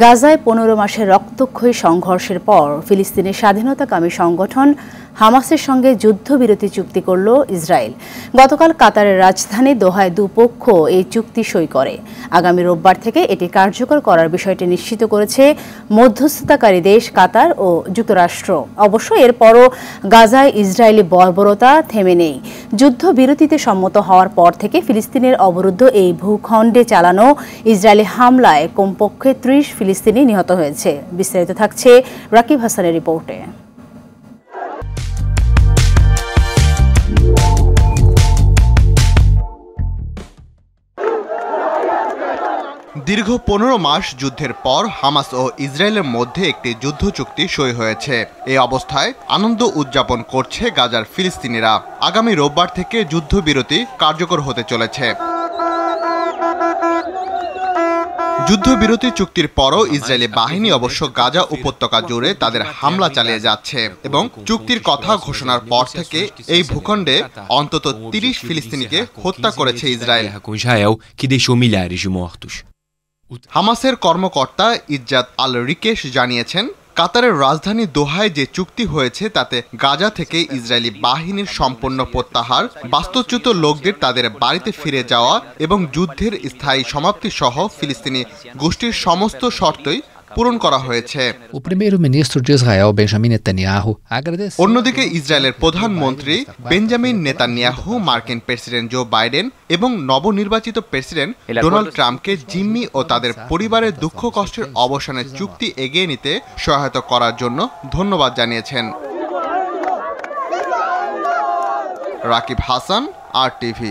গাজায় 15 মাসের রক্তক্ষয়ী সংঘর্ষের পর ফিলিস্তিনের স্বাধীনতাকামী সংগঠন হামাসের সঙ্গে যুদ্ধবিরতি চুক্তি করল ইসরায়েল। গতকাল কাতারের রাজধানী দোহায় দুপক্ষ এই চুক্তি সই করে। আগামী রোববার থেকে এটি কার্যকর করার বিষয়টি নিশ্চিত করেছে মধ্যস্থতাকারী দেশ কাতার ও যুক্তরাষ্ট্র। অবশ্য এরপরও গাজায় ইসরায়েলি বর্বরতা থেমে নেই। যুদ্ধবিরতিতে সম্মত হওয়ার পর থেকে ফিলিস্তিনের অবরুদ্ধ এই ভূখণ্ডে চালানো ইসরায়েলি হামলায় কমপক্ষে 30 ফিলিস্তিনি নিহত হয়েছে। বিস্তারিত থাকছে রাকিব হাসানের রিপোর্টে। দীর্ঘ 15 মাস যুদ্ধের পর হামাস ও ইসরায়েলের মধ্যে একটি যুদ্ধ চুক্তি সই হয়েছে। এই অবস্থায় আনন্দ উদযাপন করছে গাজার ফিলিস্তিনিরা। আগামী রোববার থেকে যুদ্ধবিরতি কার্যকর হতে চলেছে। যুদ্ধবিরতি চুক্তির পরও ইসরায়েলি বাহিনী অবশ্য গাজা উপত্যকা জুড়ে তাদের হামলা চালিয়ে যাচ্ছে এবং চুক্তির কথা ঘোষণার পর থেকে এই ভূখণ্ডে অন্তত 30 ফিলিস্তিনিকে হত্যা করেছে ইসরায়েল। হামাসের কর্মকর্তা ইজ্জাত আল রিকেশ জানিয়েছেন, কাতারের রাজধানী দোহায় যে চুক্তি হয়েছে তাতে গাজা থেকে ইসরায়েলি বাহিনীর সম্পূর্ণ প্রত্যাহার, বাস্তুচ্যুত লোকদের তাদের বাড়িতে ফিরে যাওয়া এবং যুদ্ধের স্থায়ী সমাপ্তি সহ ফিলিস্তিনি গোষ্ঠীর সমস্ত শর্তই পূরণ করা হয়েছে। অন্যদিকে ইসরায়েলের প্রধানমন্ত্রী বেঞ্জামিন নেতানিয়াহু মার্কিন প্রেসিডেন্ট জো বাইডেন এবং নবনির্বাচিত প্রেসিডেন্ট ডোনাল্ড ট্রাম্পকে জিম্মি ও তাদের পরিবারের দুঃখ কষ্টের অবসানের চুক্তি এগিয়ে নিতে সহায়তা করার জন্য ধন্যবাদ জানিয়েছেন। রাকিব হাসান, RTV।